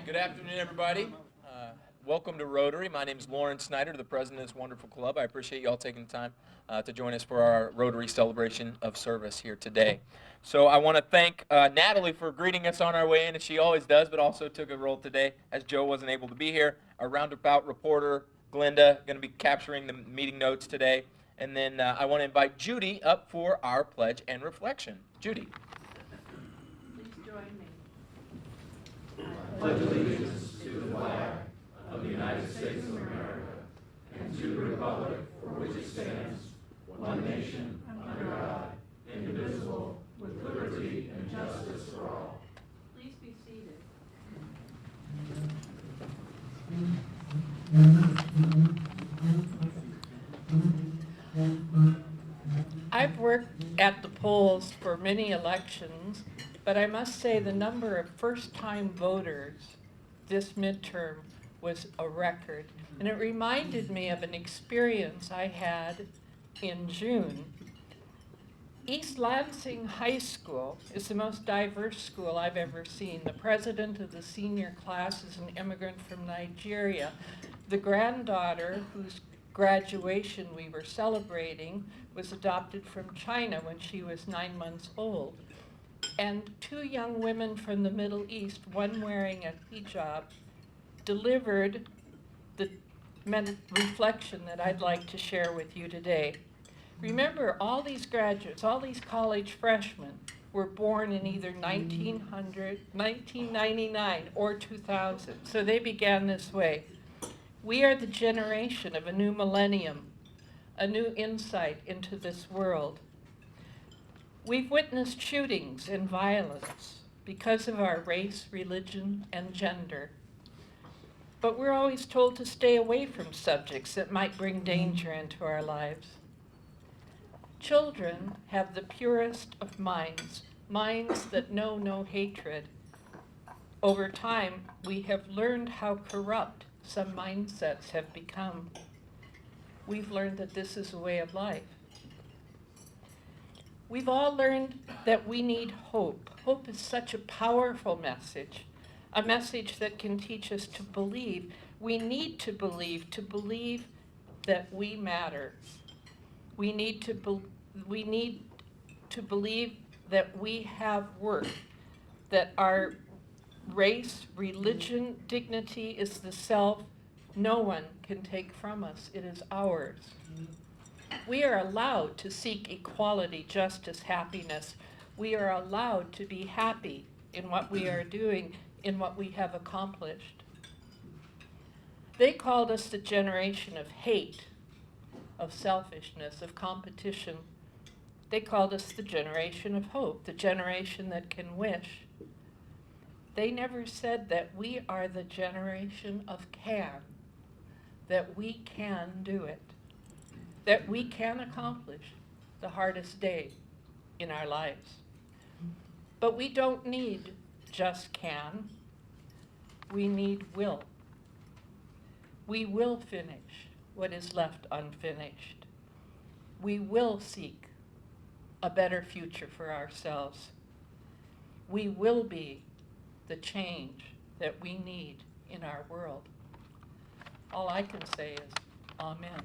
Good afternoon, everybody. Welcome to Rotary. My name is Lauren Snyder, the president of this wonderful club. I appreciate you all taking the time to join us for our Rotary celebration of service here today. So I want to thank Natalie for greeting us on our way in, as she always does, but also took a role today as Joe wasn't able to be here. Our roundabout reporter, Glenda, going to be capturing the meeting notes today. And then I want to invite Judy up for our pledge and reflection. Judy. Please join me. Pledge allegiance to the flag of the United States of America and to the republic for which it stands, one nation, under God, indivisible, with liberty and justice for all. Please be seated. I've worked at the polls for many elections, but I must say the number of first-time voters this midterm was a record. And it reminded me of an experience I had in June. East Lansing High School is the most diverse school I've ever seen. The president of the senior class is an immigrant from Nigeria. The granddaughter, whose graduation we were celebrating, was adopted from China when she was 9 months old. And two young women from the Middle East, one wearing a hijab, delivered the reflection that I'd like to share with you today. Remember, all these graduates, all these college freshmen were born in either 1900, 1999, or 2000. So they began this way. We are the generation of a new millennium, a new insight into this world. We've witnessed shootings and violence because of our race, religion, and gender. But we're always told to stay away from subjects that might bring danger into our lives. Children have the purest of minds, minds that know no hatred. Over time, we have learned how corrupt some mindsets have become. We've learned that this is a way of life. We've all learned that we need hope. Hope is such a powerful message, a message that can teach us to believe. We need to believe that we matter. We need to believe that we have worth, that our race, religion, dignity is the self no one can take from us. It is ours. We are allowed to seek equality, justice, happiness. We are allowed to be happy in what we are doing, in what we have accomplished. They called us the generation of hate, of selfishness, of competition. They called us the generation of hope, the generation that can wish. They never said that we are the generation of can, that we can do it, that we can accomplish the hardest day in our lives. But we don't need just can, we need will. We will finish what is left unfinished. We will seek a better future for ourselves. We will be the change that we need in our world. All I can say is, amen.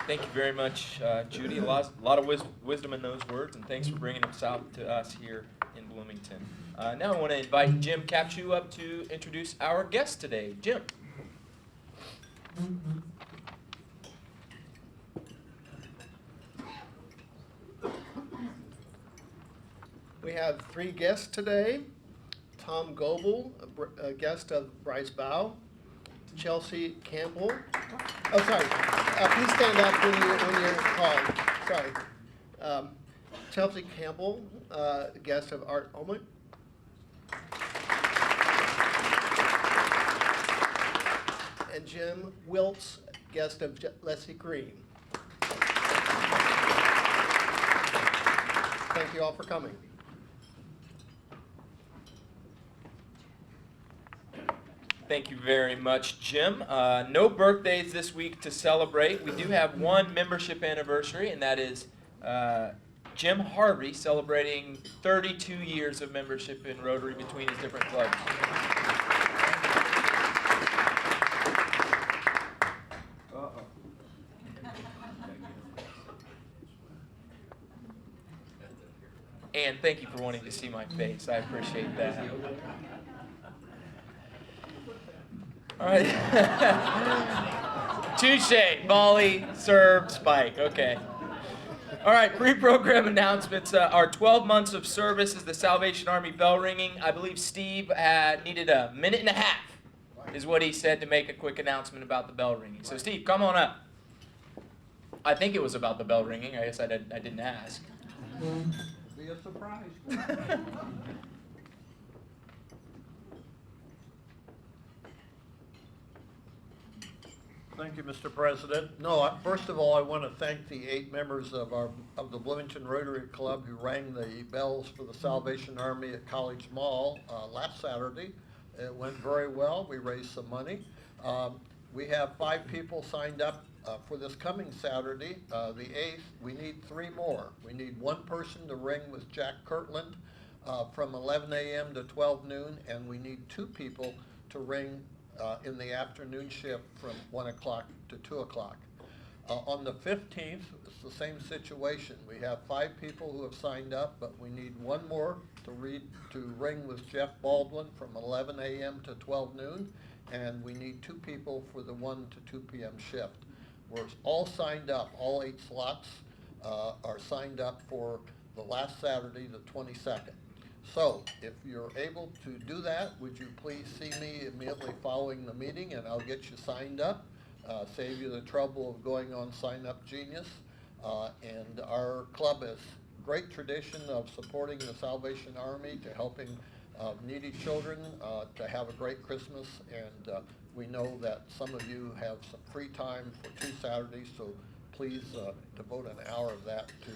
Thank you very much, Judy. A lot of wisdom in those words, and thanks for bringing them out to us here in Bloomington. Now I want to invite Jim Capchu up to introduce our guest today. Jim. We have three guests today. Tom Goebel, a guest of Bryce Bow. Chelsea Campbell. Oh, sorry. Please stand up when you're called. Sorry. Chelsea Campbell, guest of Art Olmert. And Jim Wiltz, guest of Leslie Green. Thank you all for coming. Thank you very much, Jim. No birthdays this week to celebrate. We do have one membership anniversary, and that is Jim Harvey celebrating 32 years of membership in Rotary between his different clubs. And thank you for wanting to see my face. I appreciate that. All right. Touche. Volley, serve, spike. Okay. All right, pre-program announcements. Our 12 months of service is the Salvation Army bell ringing. I believe Steve needed a minute and a half, is what he said, to make a quick announcement about the bell ringing. So Steve, come on up. I think it was about the bell ringing. I guess I didn't ask. Be a surprise. Thank you, Mr. President. No, first of all, I want to thank the 8 members of the Bloomington Rotary Club who rang the bells for the Salvation Army at College Mall last Saturday. It went very well. We raised some money. We have 5 people signed up for this coming Saturday, the 8th. We need 3 more. We need 1 person to ring with Jack Kirtland from 11 a.m. to 12 noon, and we need 2 people to ring in the afternoon shift from 1 o'clock to 2 o'clock. On the 15th, it's the same situation. We have 5 people who have signed up, but we need 1 more to ring with Jeff Baldwin from 11 a.m. to 12 noon, and we need 2 people for the 1 to 2 p.m. shift. We're all signed up. All 8 slots are signed up for the last Saturday, the 22nd. So if you're able to do that, would you please see me immediately following the meeting, and I'll get you signed up, save you the trouble of going on Sign Up Genius. And our club has great tradition of supporting the Salvation Army, to helping needy children, to have a great Christmas. And we know that some of you have some free time for 2 Saturdays, so please devote an hour of that to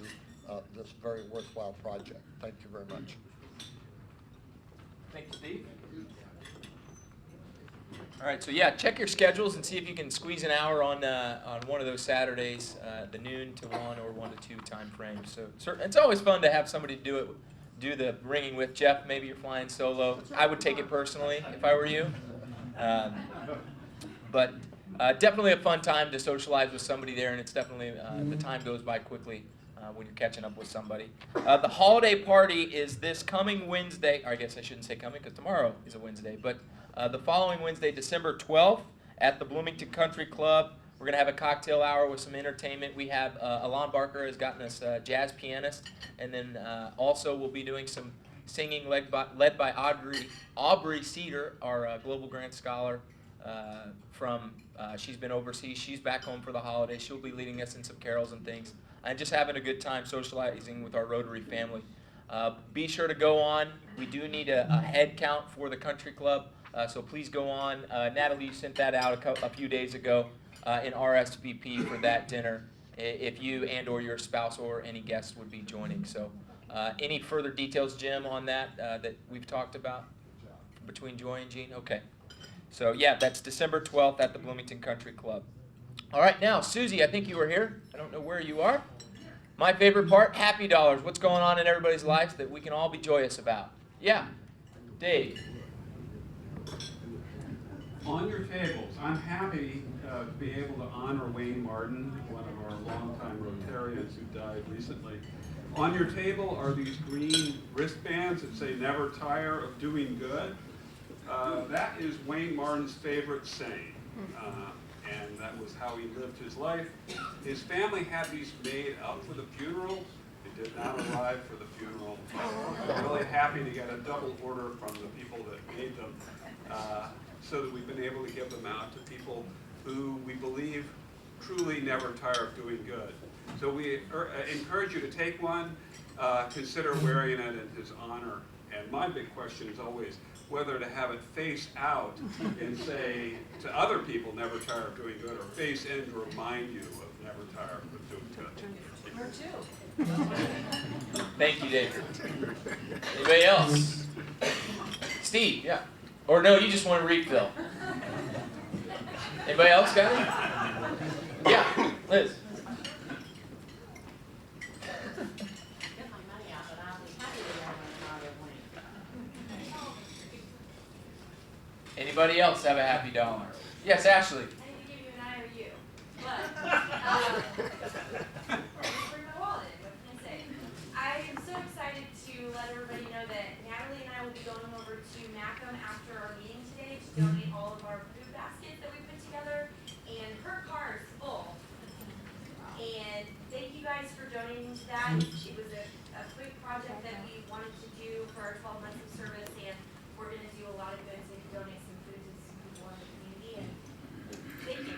this very worthwhile project. Thank you very much. Thank you, Steve. All right, so yeah, check your schedules and see if you can squeeze an hour on one of those Saturdays, the noon to 1 or 1 to 2 time frame. So it's always fun to have somebody do the ringing with. Jeff, maybe you're flying solo. I would take it personally if I were you. But definitely a fun time to socialize with somebody there, and it's definitely, the time goes by quickly when you're catching up with somebody. The holiday party is this coming Wednesday, or I guess I shouldn't say coming because tomorrow is a Wednesday, but the following Wednesday, December 12th, at the Bloomington Country Club. We're going to have a cocktail hour with some entertainment. We have Alon Barker has gotten us a jazz pianist, and then also we'll be doing some singing led by Aubrey Cedar, our Global Grant Scholar from, she's been overseas. She's back home for the holidays. She'll be leading us in some carols and things, and just having a good time socializing with our Rotary family. Be sure to go on. We do need a head count for the country club, so please go on. Natalie, you sent that out a few days ago in RSVP for that dinner, if you and or your spouse or any guests would be joining. So any further details, Jim, on that that we've talked about between Joy and Jean? Okay. So yeah, that's December 12th at the Bloomington Country Club. All right, now, Susie, I think you were here. I don't know where you are. My favorite part, Happy Dollars. What's going on in everybody's lives that we can all be joyous about? Yeah, Dave. On your tables, I'm happy to be able to honor Wayne Martin, one of our longtime Rotarians who died recently. On your table are these green wristbands that say "Never tire of doing good." That is Wayne Martin's favorite saying, and that was how he lived his life. His family had these made up for the funeral. They did not arrive for the funeral. I'm really happy to get a double order from the people that made them, so that we've been able to give them out to people who we believe truly never tire of doing good. So we encourage you to take one, consider wearing it in his honor. And my big question is always whether to have it face out and say to other people, never tire of doing good, or face in to remind you of never tire of doing good. Or two. Thank you, David. Anybody else? Steve, yeah. Or no, you just want to refill. Anybody else got it? Yeah, Liz. Get my money out, but I'll be happy to have another win. Anybody else have a happy dollar? Yes, Ashley. I didn't give you an IOU, but, bring my wallet in, what can I say? I am so excited to let everybody know that Natalie and I will be going over to Macomb after our meeting today to donate all of our food baskets that we put together, and her car is full. And thank you guys for donating to that. It was a quick project that we wanted to do for our 12 months of service, and we're gonna do a lot of good to donate some food to some people in the community, and thank you.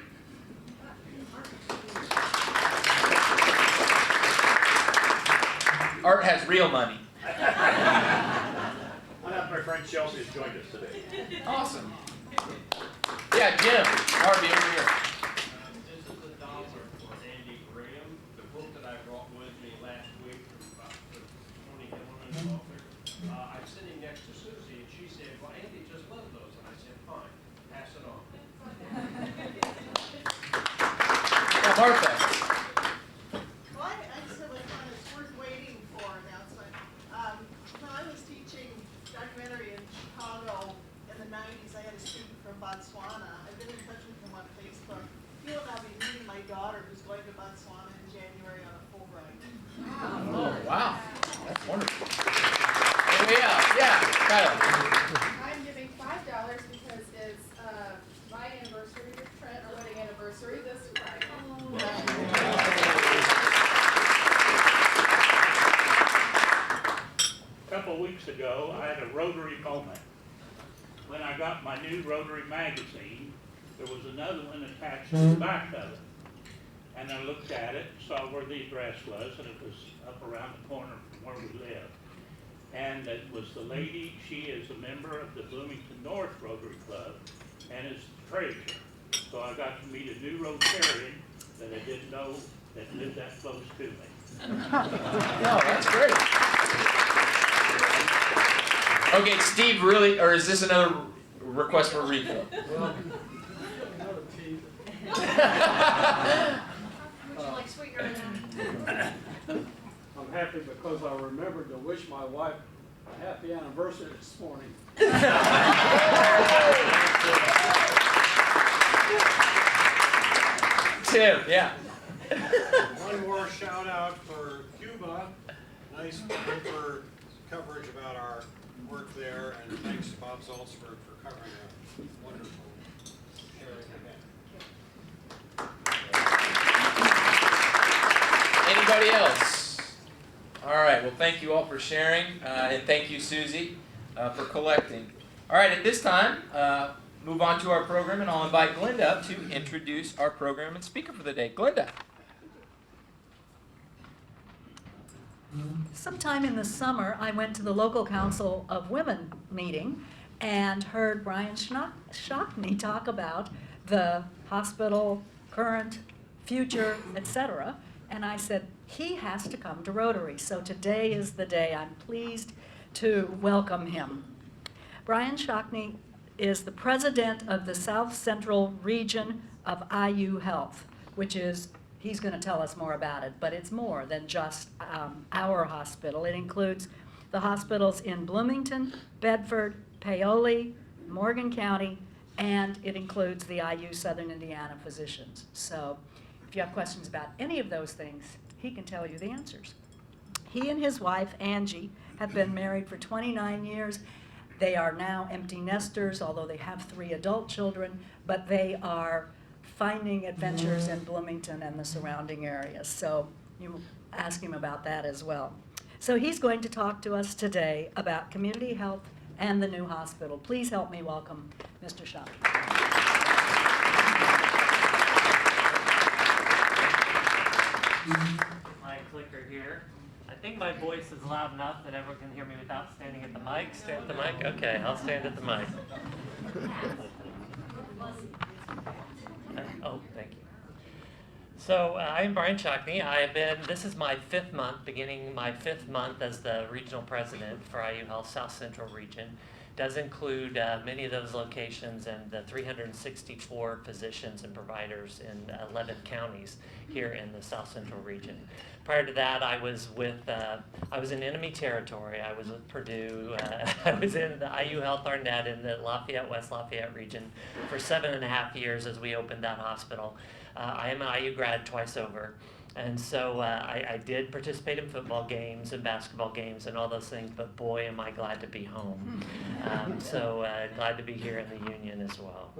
Art has real money. I have my friend Chelsea has joined us today. Awesome. Yeah, Jim, Harvey over here. This is a dollar for Andy Graham, the book that I brought with me last week from the Tony Hillman author. I was sitting next to Susie and she said, well, Andy just loved those. And I said, fine, pass it on. Yeah, Martha. Well, I just have a kind of worth waiting for announcement. When I was teaching documentary in Chicago in the 90s, I had a student from Botswana. I've been in touch with him on Facebook. He will now be meeting my daughter who's going to Botswana in January on a Fulbright. Oh, wow. That's wonderful. Yeah, Kyla. I'm giving $5 because it's my anniversary with Trent, our wedding anniversary this Friday. A couple of weeks ago, I had a Rotary moment. When I got my new Rotary magazine, there was another one attached to the back of it. And I looked at it, saw where the address was, and it was up around the corner from where we live. And it was the lady, she is a member of the Bloomington North Rotary Club and is the treasurer. So I got to meet a new Rotarian that I didn't know that lived that close to me. No, that's great. Okay, Steve, really, or is this another request for refill? Would you like sweetener in that? I'm happy because I remembered to wish my wife a happy anniversary this morning. Tim, yeah. One more shout out for Cuba. Nice for coverage about our work there, and thanks to Bob Zaltzberg for covering a wonderful sharing event. Anybody else? All right, well, thank you all for sharing, and thank you, Susie, for collecting. All right, at this time, move on to our program, and I'll invite Glenda up to introduce our program and speaker for the day. Glenda. Sometime in the summer, I went to the local Council of Women meeting and heard Brian Shockney talk about the hospital, current, future, etc. And I said, he has to come to Rotary. So today is the day. I'm pleased to welcome him. Brian Shockney is the president of the South Central region of IU Health, which is, he's going to tell us more about it, but it's more than just our hospital. It includes the hospitals in Bloomington, Bedford, Paoli, Morgan County, and it includes the IU Southern Indiana physicians. So if you have questions about any of those things, he can tell you the answers. He and his wife, Angie, have been married for 29 years. They are now empty nesters, although they have 3 adult children, but they are finding adventures in Bloomington and the surrounding areas. So you ask him about that as well. So he's going to talk to us today about community health and the new hospital. Please help me welcome Mr. Shock. My clicker here. I think my voice is loud enough that everyone can hear me without standing at the mic. Stand at the mic? Okay, I'll stand at the mic. Oh, thank you. So I'm Brian Shockney. This is my 5th month, beginning my 5th month as the regional president for IU Health South Central Region. does include many of those locations and the 364 physicians and providers in 11 counties here in the South Central region. Prior to that, I was in enemy territory. I was with Purdue. I was in the IU Health Arnett in the West Lafayette region for 7.5 years as we opened that hospital. I am an IU grad twice over. And so I did participate in football games and basketball games and all those things, but boy, am I glad to be home. So glad to be here in the Union as well.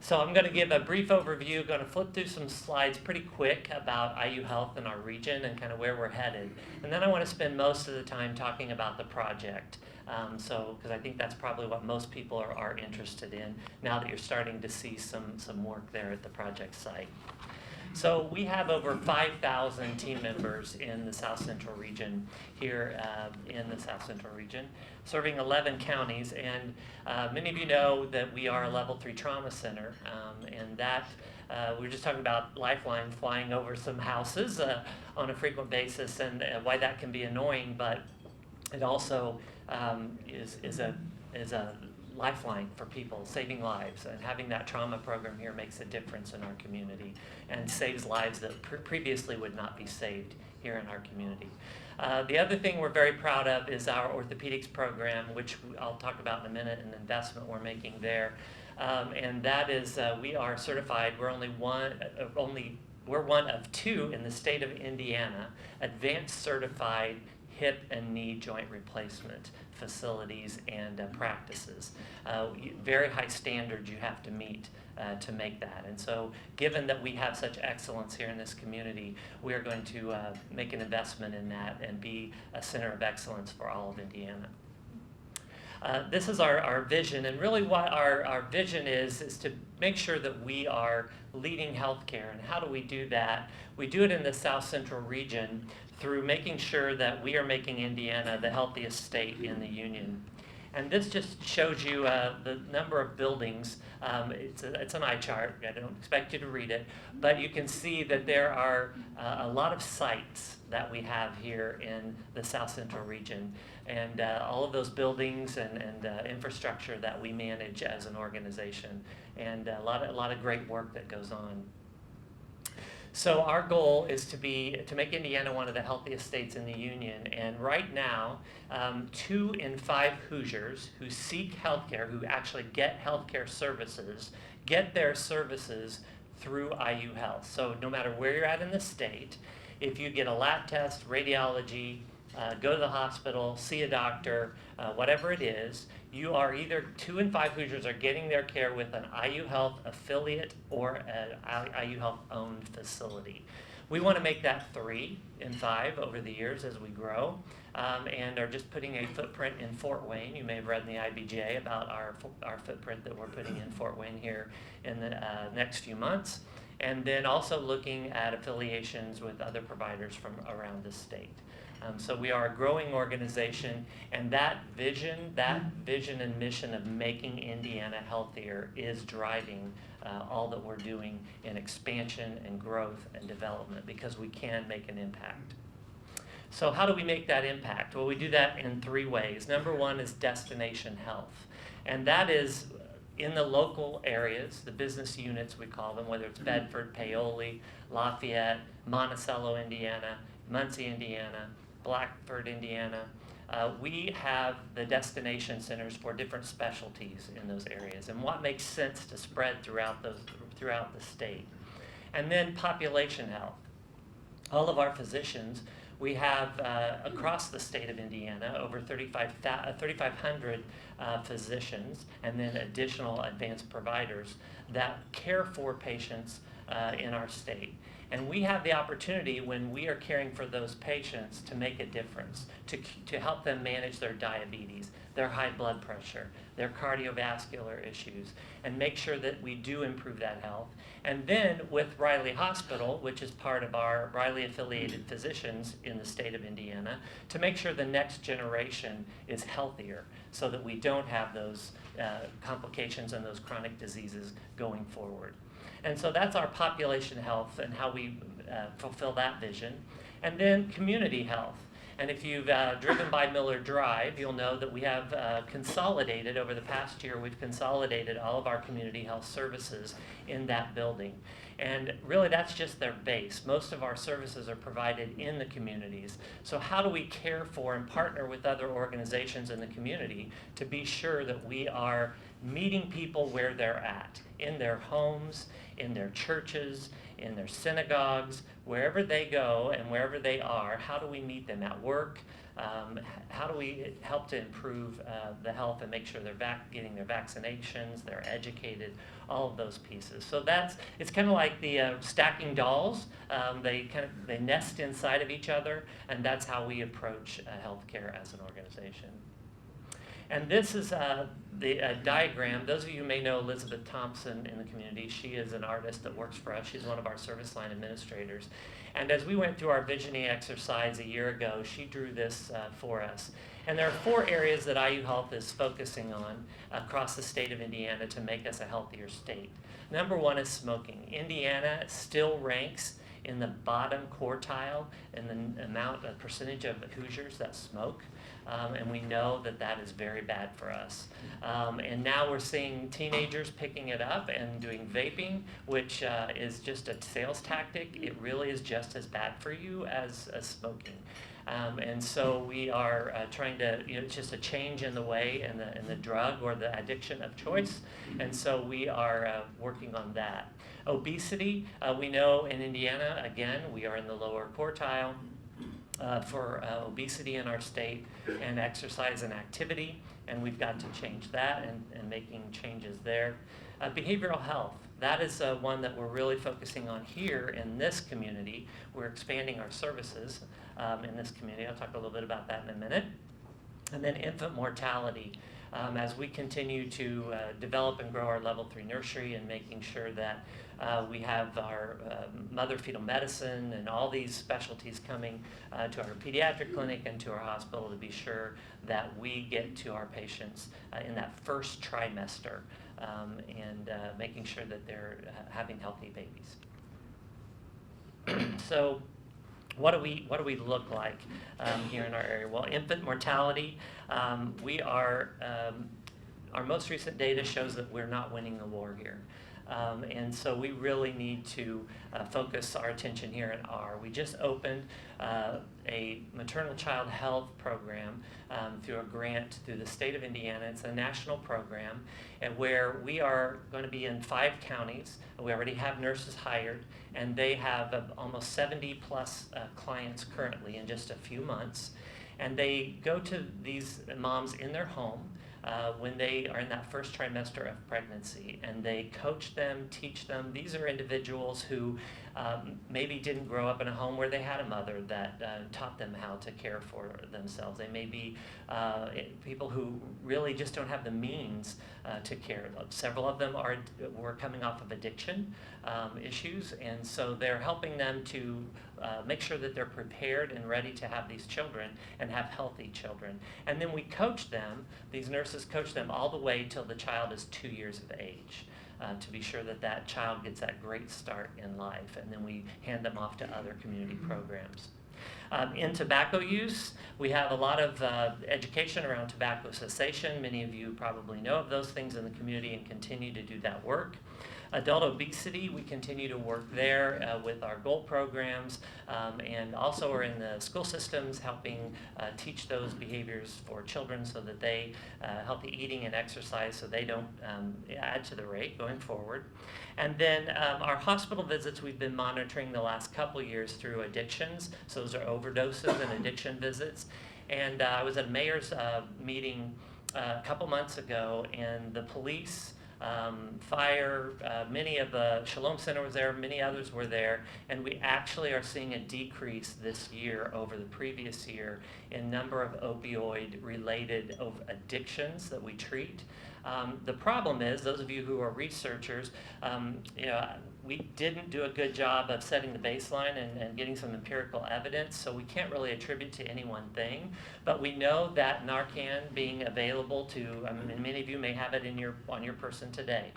So I'm going to give a brief overview, going to flip through some slides pretty quick about IU Health and our region and kind of where we're headed. And then I want to spend most of the time talking about the project. Because I think that's probably what most people are interested in now that you're starting to see some work there at the project site. So we have over 5,000 team members in the South Central region here in the South Central region, serving 11 counties. And many of you know that we are a level 3 trauma center, and that we were just talking about Lifeline flying over some houses on a frequent basis, and why that can be annoying, but it also is a lifeline for people, saving lives, and having that trauma program here makes a difference in our community and saves lives that previously would not be saved here in our community. The other thing we're very proud of is our orthopedics program, which I'll talk about in a minute, and the investment we're making there. And that is, we are certified. We're we're one of 2 in the state of Indiana, advanced certified hip and knee joint replacement facilities and practices. Very high standards you have to meet to make that. And so given that we have such excellence here in this community, we are going to make an investment in that and be a center of excellence for all of Indiana. This is our vision, and really what our vision is to make sure that we are leading healthcare. And how do we do that? We do it in the South Central region through making sure that we are making Indiana the healthiest state in the Union. And this just shows you the number of buildings. It's an eye chart. I don't expect you to read it, but you can see that there are a lot of sites that we have here in the South Central region, and all of those buildings and infrastructure that we manage as an organization, and a lot of great work that goes on. So our goal is to make Indiana one of the healthiest states in the Union, and right now, 2 in 5 Hoosiers who seek healthcare, who actually get healthcare services, get their services through IU Health. So no matter where you're at in the state, if you get a lab test, radiology, go to the hospital, see a doctor, whatever it is, you are either 2 in 5 Hoosiers are getting their care with an IU Health affiliate or an IU Health owned facility. We want to make that 3 in 5 over the years as we grow, and are just putting a footprint in Fort Wayne. You may have read in the IBJ about our footprint that we're putting in Fort Wayne here in the next few months, and then also looking at affiliations with other providers from around the state. So we are a growing organization, and that vision and mission of making Indiana healthier is driving all that we're doing in expansion and growth and development, because we can make an impact. So how do we make that impact? Well, we do that in 3 ways. Number 1 is destination health, and that is in the local areas, the business units we call them, whether it's Bedford, Paoli, Lafayette, Monticello, Indiana, Muncie, Indiana, Blackford, Indiana. We have the destination centers for different specialties in those areas, and what makes sense to spread throughout the state. And then population health. All of our physicians, we have across the state of Indiana over 3,500 physicians, and then additional advanced providers that care for patients in our state. And we have the opportunity, when we are caring for those patients, to make a difference, to help them manage their diabetes, their high blood pressure, their cardiovascular issues, and make sure that we do improve that health. And then with Riley Hospital, which is part of our Riley affiliated physicians in the state of Indiana, to make sure the next generation is healthier, so that we don't have those complications and those chronic diseases going forward. And so that's our population health and how we fulfill that vision. And then community health. And if you've driven by Miller Drive, you'll know that we have consolidated, over the past year, we've consolidated all of our community health services in that building. And really that's just their base. Most of our services are provided in the communities. So how do we care for and partner with other organizations in the community to be sure that we are meeting people where they're at, in their homes, in their churches, in their synagogues, wherever they go and wherever they are? How do we meet them at work? How do we help to improve the health and make sure they're getting their vaccinations, they're educated, all of those pieces. So it's kind of like the stacking dolls. They nest inside of each other, and that's how we approach healthcare as an organization. And this is the diagram. Those of you who may know Elizabeth Thompson in the community, she is an artist that works for us. She's one of our service line administrators. And as we went through our visioning exercise a year ago, she drew this for us. And there are 4 areas that IU Health is focusing on across the state of Indiana to make us a healthier state. Number 1 is smoking. Indiana still ranks in the bottom quartile in the percentage of Hoosiers that smoke. And we know that that is very bad for us. And now we're seeing teenagers picking it up and doing vaping, which is just a sales tactic. It really is just as bad for you as smoking. And so we are trying to, it's just a change in the way in the drug or the addiction of choice. And so we are working on that. Obesity, we know in Indiana, again, we are in the lower quartile for obesity in our state, and exercise and activity, and we've got to change that and making changes there. Behavioral health, that is one that we're really focusing on here in this community. We're expanding our services in this community. I'll talk a little bit about that in a minute. And then infant mortality. As we continue to develop and grow our level 3 nursery and making sure that we have our mother fetal medicine and all these specialties coming to our pediatric clinic and to our hospital to be sure that we get to our patients in that first trimester and making sure that they're having healthy babies. So what do we look like here in our area? Well, infant mortality, our most recent data shows that we're not winning the war here. And so we really need to focus our attention here in R. We just opened a maternal child health program through a grant through the state of Indiana. It's a national program, and where we are going to be in 5 counties. We already have nurses hired, and they have almost 70 plus clients currently in just a few months. And they go to these moms in their home when they are in that first trimester of pregnancy, and they coach them, teach them. These are individuals who maybe didn't grow up in a home where they had a mother that taught them how to care for themselves. They may be people who really just don't have the means to care. Several of them were coming off of addiction issues, and so they're helping them to make sure that they're prepared and ready to have these children and have healthy children. And then we coach them, these nurses coach them all the way till the child is 2 years of age. To be sure that that child gets that great start in life, and then we hand them off to other community programs. In tobacco use, we have a lot of education around tobacco cessation. Many of you probably know of those things in the community and continue to do that work. Adult obesity, we continue to work there with our GOAL programs, and also are in the school systems helping teach those behaviors for children so that they, healthy eating and exercise, so they don't add to the rate going forward. And then our hospital visits we've been monitoring the last couple years through addictions. So those are overdoses and addiction visits. And I was at a mayor's meeting a couple months ago, and the police, fire, many of the Shalom Center was there, many others were there, and we actually are seeing a decrease this year over the previous year in number of opioid-related addictions that we treat. The problem is, those of you who are researchers, we didn't do a good job of setting the baseline and getting some empirical evidence, so we can't really attribute to any one thing. But we know that Narcan being available to, and many of you may have it on your person today.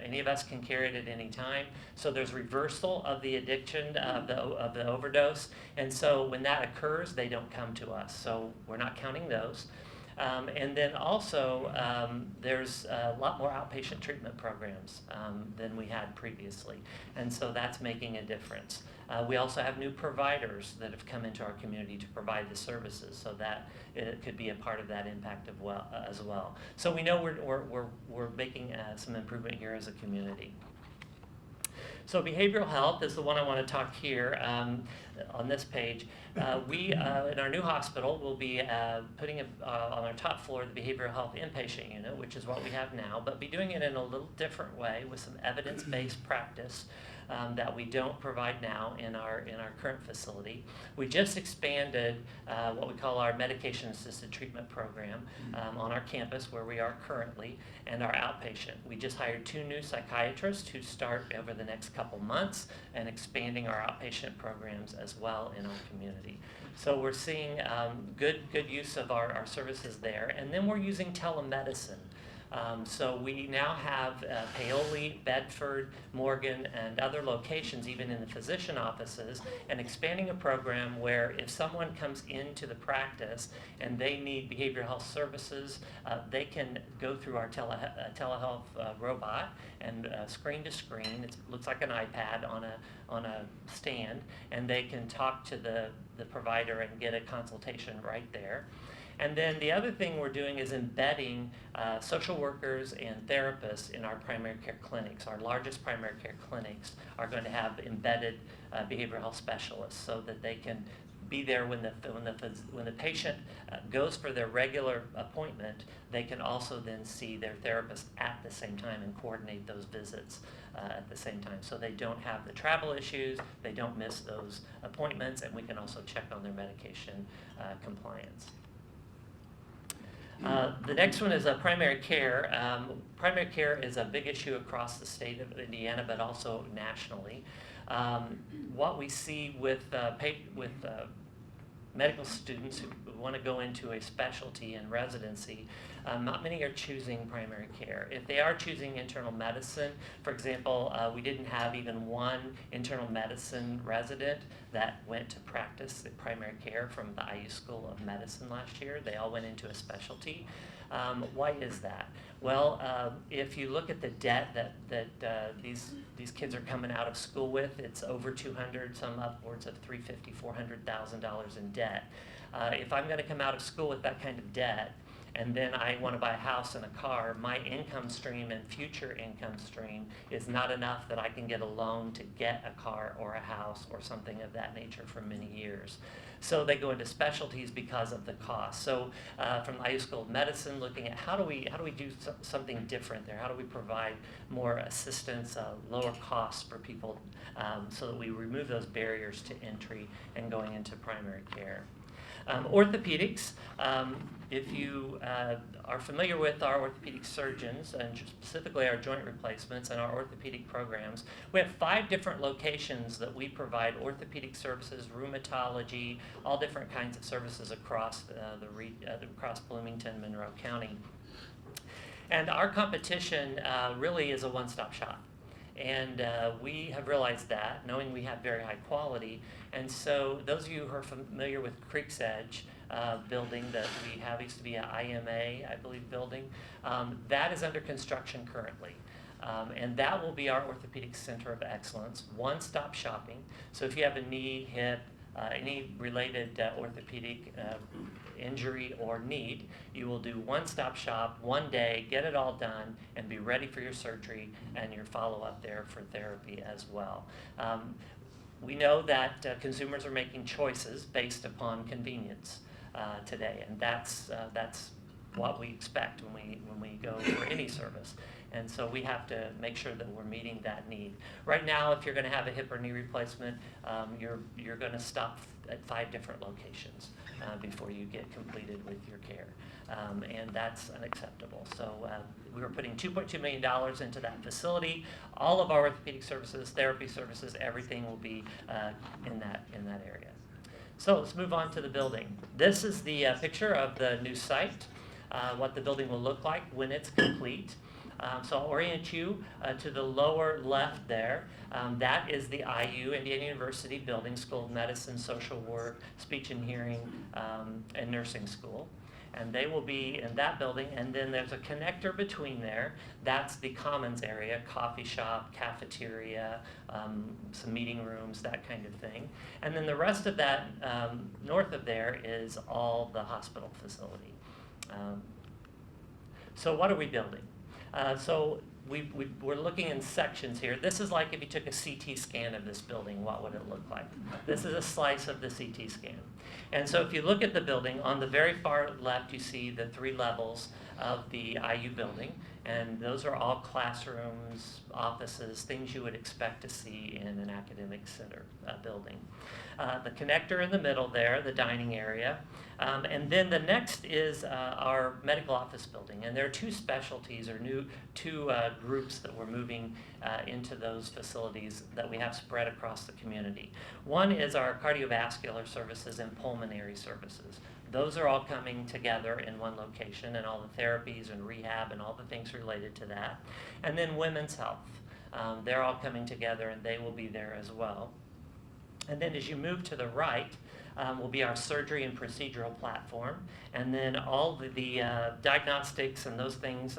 Any of us can carry it at any time. So there's reversal of the addiction of the overdose, and so when that occurs, they don't come to us. So we're not counting those. And then also, there's a lot more outpatient treatment programs than we had previously, and so that's making a difference. We also have new providers that have come into our community to provide the services, so that it could be a part of that impact as well. So we know we're making some improvement here as a community. So behavioral health is the one I want to talk here on this page. We, in our new hospital, will be putting on our top floor the behavioral health inpatient unit, which is what we have now, but be doing it in a little different way with some evidence-based practice that we don't provide now in our current facility. We just expanded what we call our medication-assisted treatment program on our campus where we are currently, and our outpatient. We just hired 2 new psychiatrists who start over the next couple months, and expanding our outpatient programs as well in our community. So we're seeing good use of our services there, and then we're using telemedicine. So we now have Paoli, Bedford, Morgan, and other locations, even in the physician offices, and expanding a program where if someone comes into the practice and they need behavioral health services, they can go through our telehealth robot and screen to screen. It looks like an iPad on a stand, and they can talk to the provider and get a consultation right there. And then the other thing we're doing is embedding social workers and therapists in our primary care clinics. Our largest primary care clinics are going to have embedded behavioral health specialists so that they can be there when the patient goes for their regular appointment. They can also then see their therapist at the same time and coordinate those visits at the same time. So they don't have the travel issues, they don't miss those appointments, and we can also check on their medication compliance. The next one is primary care. Primary care is a big issue across the state of Indiana, but also nationally. What we see with medical students who want to go into a specialty in residency, not many are choosing primary care. If they are choosing internal medicine, for example, we didn't have even one internal medicine resident that went to practice in primary care from the IU School of Medicine last year. They all went into a specialty. Why is that? Well, if you look at the debt that these kids are coming out of school with, it's over $200,000, some upwards of $350,000, $400,000 in debt. If I'm going to come out of school with that kind of debt, and then I want to buy a house and a car, my income stream and future income stream is not enough that I can get a loan to get a car or a house or something of that nature for many years. So they go into specialties because of the cost. So from the IU School of Medicine, looking at how do we do something different there? How do we provide more assistance, lower costs for people, so that we remove those barriers to entry and going into primary care? Orthopedics, if you are familiar with our orthopedic surgeons, and specifically our joint replacements and our orthopedic programs, we have 5 different locations that we provide orthopedic services, rheumatology, all different kinds of services across across Bloomington, Monroe County. And our competition really is a one-stop shop. And we have realized that, knowing we have very high quality. And so those of you who are familiar with Creek's Edge building that we have, used to be an IMA, I believe, building, that is under construction currently. And that will be our orthopedic center of excellence, one-stop shopping. So if you have a knee, hip, any related orthopedic injury or need, you will do one-stop shop, one day, get it all done, and be ready for your surgery and your follow-up there for therapy as well. We know that consumers are making choices based upon convenience today, and that's what we expect when we go for any service. And so we have to make sure that we're meeting that need. Right now, if you're going to have a hip or knee replacement, you're going to stop at 5 different locations before you get completed with your care. And that's unacceptable. So we were putting $2.2 million into that facility. All of our orthopedic services, therapy services, everything will be in that area. So let's move on to the building. This is the picture of the new site, what the building will look like when it's complete. So I'll orient you to the lower left there. That is the IU, Indiana University Building, School of Medicine, Social Work, Speech and Hearing, and Nursing School. And they will be in that building, and then there's a connector between there. That's the commons area, coffee shop, cafeteria, some meeting rooms, that kind of thing. And then the rest of that north of there is all the hospital facility. So what are we building? So we're looking in sections here. This is like if you took a CT scan of this building, what would it look like? This is a slice of the CT scan. And so if you look at the building, on the very far left you see the 3 levels of the IU building, and those are all classrooms, offices, things you would expect to see in an academic center building. The connector in the middle there, the dining area, and then the next is our medical office building, and there are 2 specialties or two groups that we're moving into those facilities that we have spread across the community. One is our cardiovascular services and pulmonary services. Those are all coming together in one location, and all the therapies and rehab and all the things related to that. And then women's health. They're all coming together, and they will be there as well. And then as you move to the right, will be our surgery and procedural platform, and then all the diagnostics and those things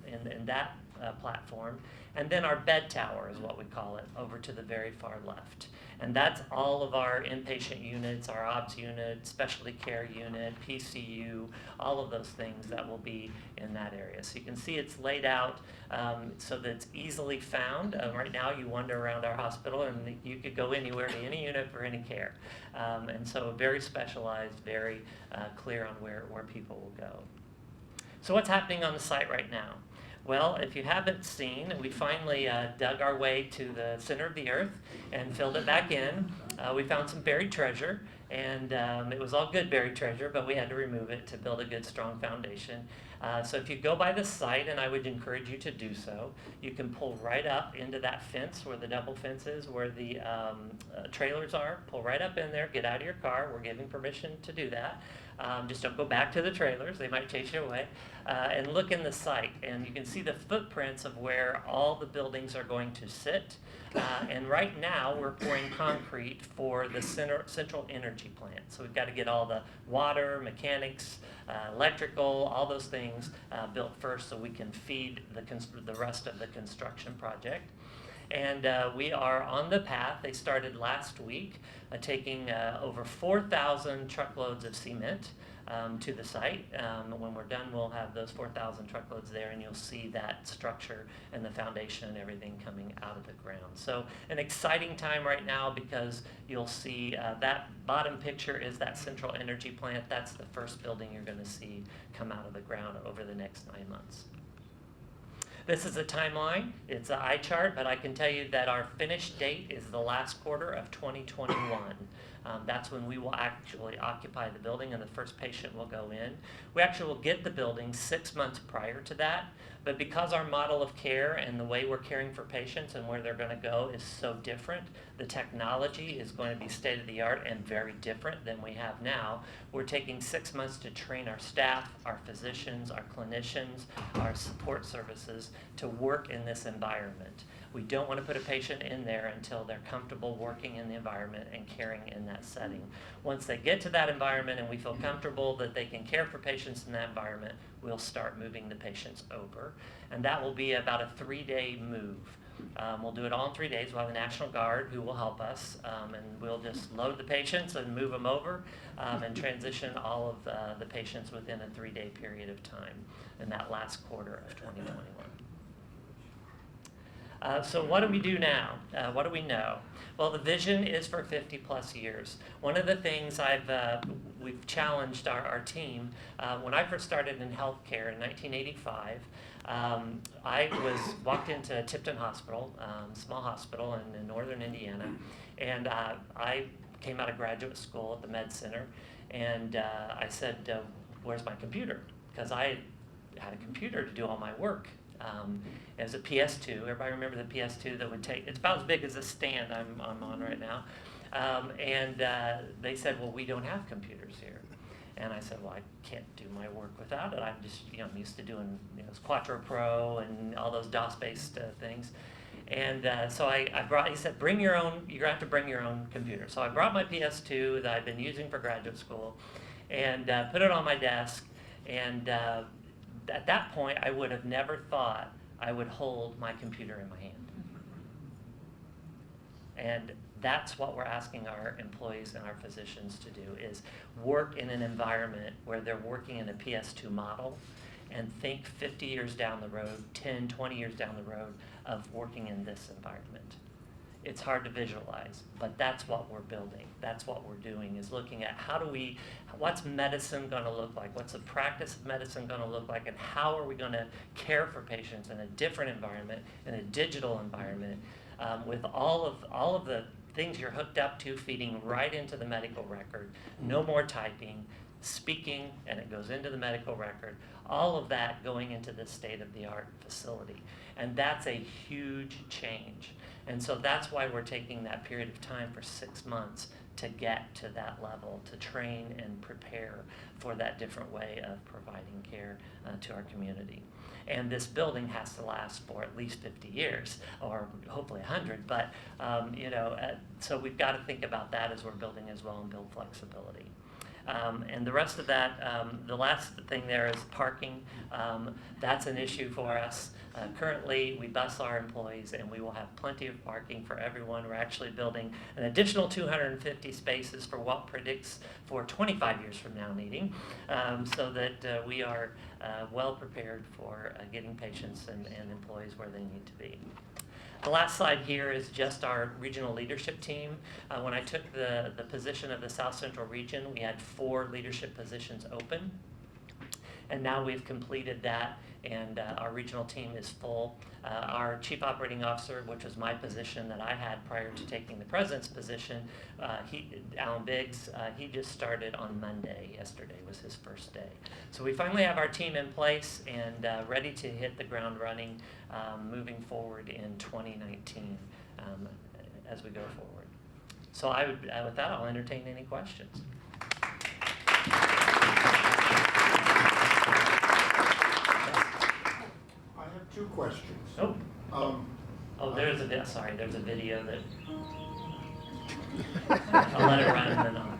in that platform. And then our bed tower is what we call it, over to the very far left. And that's all of our inpatient units, our OBS unit, specialty care unit, PCU, all of those things that will be in that area. So you can see it's laid out so that it's easily found. Right now you wander around our hospital and you could go anywhere to any unit for any care. And so very specialized, very clear on where people will go. So what's happening on the site right now? Well, if you haven't seen, we finally dug our way to the center of the earth and filled it back in. We found some buried treasure, and it was all good buried treasure, but we had to remove it to build a good, strong foundation. So if you go by the site, and I would encourage you to do so, you can pull right up into that fence where the double fence is, where the trailers are. Pull right up in there, get out of your car. We're giving permission to do that. Just don't go back to the trailers. They might chase you away. And look in the site, and you can see the footprints of where all the buildings are going to sit. And right now, we're pouring concrete for the central energy plant. So we've got to get all the water, mechanics, electrical, all those things built first so we can feed the rest of the construction project. And we are on the path. They started last week taking over 4,000 truckloads of cement to the site. When we're done, we'll have those 4,000 truckloads there, and you'll see that structure and the foundation and everything coming out of the ground. So an exciting time right now, because you'll see that bottom picture is that central energy plant. That's the first building you're going to see come out of the ground over the next 9 months. This is a timeline. It's an eye chart, but I can tell you that our finish date is the last quarter of 2021. That's when we will actually occupy the building and the first patient will go in. We actually will get the building 6 months prior to that, but because our model of care and the way we're caring for patients and where they're going to go is so different, the technology is going to be state-of-the-art and very different than we have now. We're taking 6 months to train our staff, our physicians, our clinicians, our support services to work in this environment. We don't want to put a patient in there until they're comfortable working in the environment and caring in that setting. Once they get to that environment and we feel comfortable that they can care for patients in that environment, we'll start moving the patients over. And that will be about a 3-day move. We'll do it all in 3 days. We'll have the National Guard who will help us, and we'll just load the patients and move them over and transition all of the patients within a 3-day period of time in that last quarter of 2021. So what do we do now? What do we know? Well, the vision is for 50 plus years. One of the things we've challenged our team. When I first started in healthcare in 1985, I walked into Tipton Hospital, small hospital in northern Indiana, and I came out of graduate school at the Med Center, and I said, where's my computer? Because I had a computer to do all my work. It was a PS2. Everybody remember the PS2 that would take, it's about as big as this stand I'm on right now. They said, well, we don't have computers here. And I said, well, I can't do my work without it. I'm just, I'm used to doing, Quattro Pro and all those DOS-based things. And so he said, you're going to have to bring your own computer. So I brought my PS2 that I'd been using for graduate school and put it on my desk. And at that point, I would have never thought I would hold my computer in my hand. And that's what we're asking our employees and our physicians to do, is work in an environment where they're working in a PS2 model and think 50 years down the road, 10, 20 years down the road of working in this environment. It's hard to visualize, but that's what we're building. That's what we're doing, is looking at what's medicine going to look like? What's the practice of medicine going to look like? And how are we going to care for patients in a different environment, in a digital environment, with all of the things you're hooked up to feeding right into the medical record. No more typing, speaking, and it goes into the medical record. All of that going into this state-of-the-art facility. And that's a huge change. And so that's why we're taking that period of time for 6 months to get to that level, to train and prepare for that different way of providing care to our community. And this building has to last for at least 50 years, or hopefully 100. But, so we've got to think about that as we're building as well, and build flexibility. And the rest of that, the last thing there is parking. That's an issue for us. Currently, we bus our employees, and we will have plenty of parking for everyone. We're actually building an additional 250 spaces for what predicts for 25 years from now needing, so that we are well prepared for getting patients and employees where they need to be. The last slide here is just our regional leadership team. When I took the position of the South Central region, we had 4 leadership positions open. And now we've completed that, and our regional team is full. Our chief operating officer, which was my position that I had prior to taking the president's position, Alan Biggs, he just started on Monday. Yesterday was his first day. So we finally have our team in place and ready to hit the ground running, moving forward in 2019 as we go forward. So with that, I'll entertain any questions. I have 2 questions. There's a video that I'll let it run and then I'll.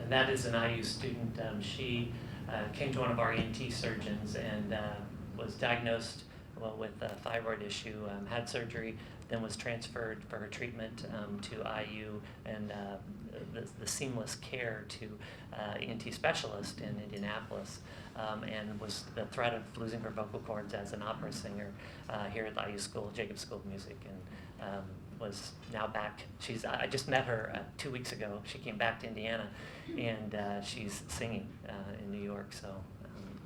And that is an IU student. She came to one of our ENT surgeons and was diagnosed with a thyroid issue, had surgery, then was transferred for her treatment to IU and the seamless care to ENT specialist in Indianapolis, and was the threat of losing her vocal cords as an opera singer here at the IU School, Jacobs School of Music, and was now back. I just met her 2 weeks ago. She came back to Indiana, and she's singing in New York, so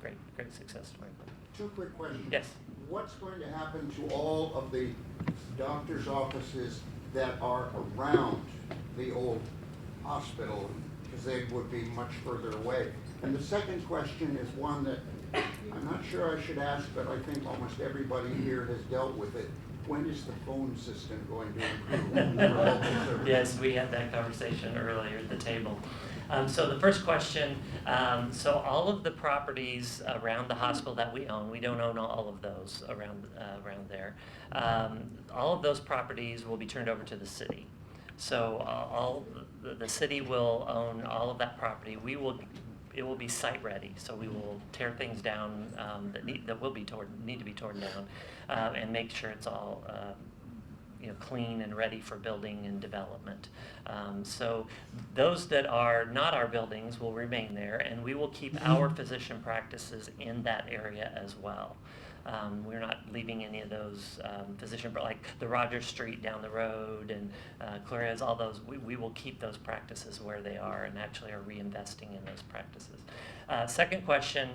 great success story. Two quick questions. Yes. What's going to happen to all of the doctor's offices that are around the old hospital? Because they would be much further away. And the second question is one that I'm not sure I should ask, but I think almost everybody here has dealt with it. When is the phone system going to improve for local service? Yes, we had that conversation earlier at the table. So the first question, so all of the properties around the hospital that we own, we don't own all of those around there. All of those properties will be turned over to the city. So the city will own all of that property. It will be site ready, so we will tear things down that need to be torn down, and make sure it's all clean and ready for building and development. So those that are not our buildings will remain there, and we will keep our physician practices in that area as well. We're not leaving any of those like the Rogers Street down the road and Clares, all those, we will keep those practices where they are and actually are reinvesting in those practices. Second question,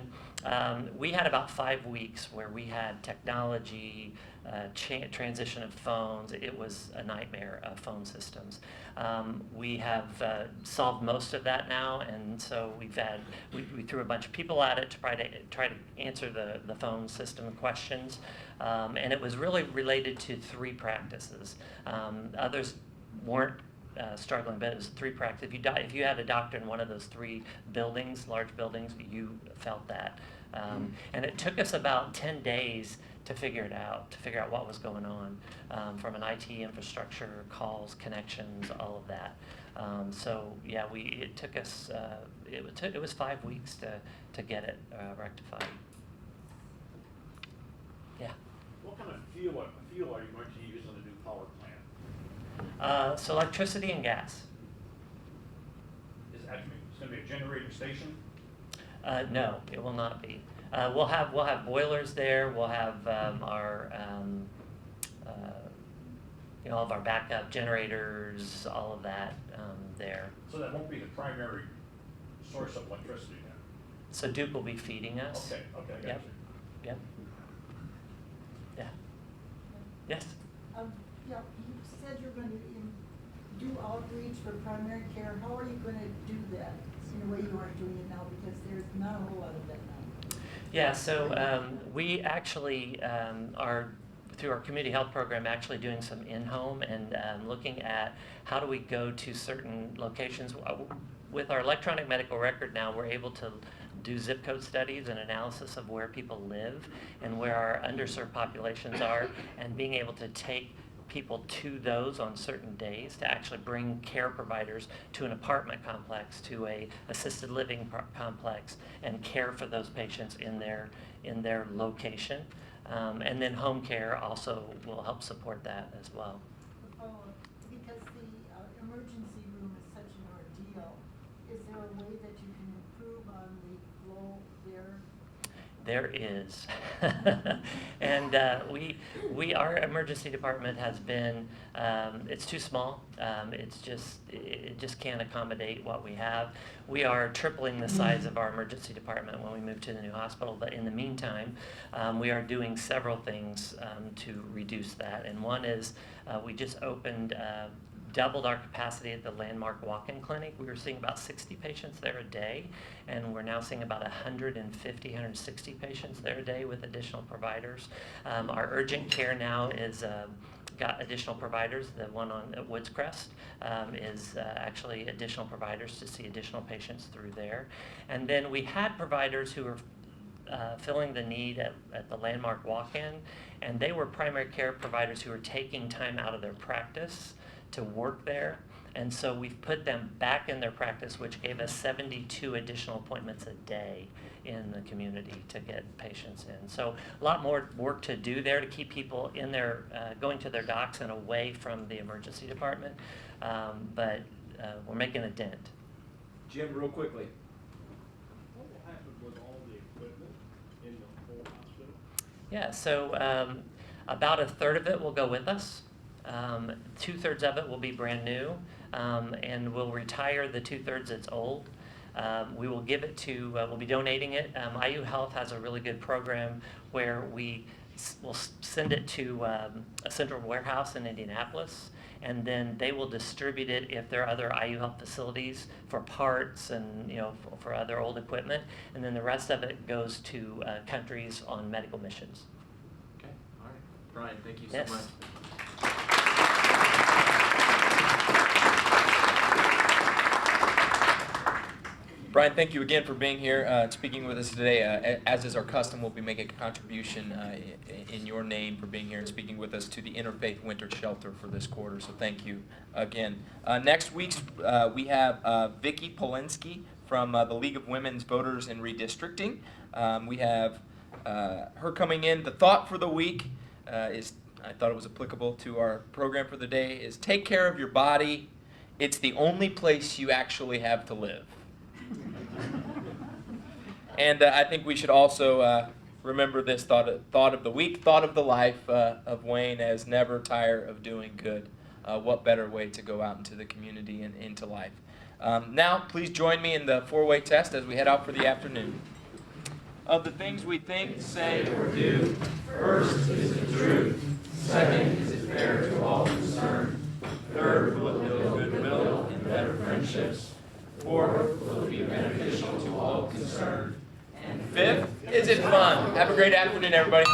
we had about 5 weeks where we had technology, transition of phones. It was a nightmare of phone systems. We have solved most of that now, and so we threw a bunch of people at it to try to answer the phone system questions, and it was really related to 3 practices. Others weren't struggling, but it was 3 practices. If you had a doctor in one of those 3 buildings, large buildings, you felt that. And it took us about 10 days to figure out what was going on, from an IT infrastructure, calls, connections, all of that. So yeah, it took us, it was 5 weeks to get it rectified. Yeah. What kind of fuel are you going to use on the new power plant? So electricity and gas. Is it going to be a generating station? No, it will not be. We'll have boilers there. We'll have our all of our backup generators, all of that there. So that won't be the primary source of electricity then? So Duke will be feeding us. Okay, I got Yep. you. Yep. Yeah. Yes. Yeah, you said you're going to do outreach for primary care. How are you going to do that in a way you aren't doing it now, because there's not a whole lot of that now? Yeah, so we actually are, through our community health program, actually doing some in-home and looking at how do we go to certain locations. With our electronic medical record now, we're able to do zip code studies and analysis of where people live and where our underserved populations are, and being able to take people to those on certain days to actually bring care providers to an apartment complex, to a assisted living complex, and care for those patients in their location. And then home care also will help support that as well. Because the emergency room is such an ordeal, is there a way that you can improve on the flow there? There is. And our emergency department has been, it's too small. It just can't accommodate what we have. We are tripling the size of our emergency department when we move to the new hospital, but in the meantime, we are doing several things to reduce that. And one is we just opened, doubled our capacity at the Landmark Walk-In Clinic. We were seeing about 60 patients there a day, and we're now seeing about 160 patients there a day with additional providers. Our urgent care now is got additional providers. The one on Woods Crest is actually additional providers to see additional patients through there. And then we had providers who were filling the need at the Landmark Walk-In, and they were primary care providers who were taking time out of their practice to work there, And so we've put them back in their practice, which gave us 72 additional appointments a day in the community to get patients in. So a lot more work to do there to keep people in their, going to their docs and away from the emergency department. But we're making a dent. Jim, real quickly. What will happen with all the equipment in the whole hospital? Yeah, so about a third of it will go with us. 2/3 of it will be brand new, and we'll retire the 2/3 that's old. We will give it to, we'll be donating it. IU Health has a really good program where we'll send it to a central warehouse in Indianapolis, and then they will distribute it if there are other IU Health facilities for parts and for other old equipment, and then the rest of it goes to countries on medical missions. Okay, all right. Brian, thank you Yes. so much. Brian, thank you again for being here and speaking with us today. As is our custom, we'll be making a contribution in your name for being here and speaking with us to the Interfaith Winter Shelter for this quarter. So thank you again. Next week, we have Vicki Polinsky from the League of Women's Voters in Redistricting. We have her coming in. The thought for the week is, I thought it was applicable to our program for the day, is take care of your body. It's the only place you actually have to live. And I think we should also remember this thought of the week, thought of the life of Wayne as never tire of doing good. What better way to go out into the community and into life? Now, please join me in the four-way test as we head out for the afternoon. Of the things we think, say, or do, First, is it true? Second, is it fair to all concerned? Third, will it build goodwill and better friendships? Fourth, will it be beneficial to all concerned? And fifth, is it fun? Have a great afternoon, everybody.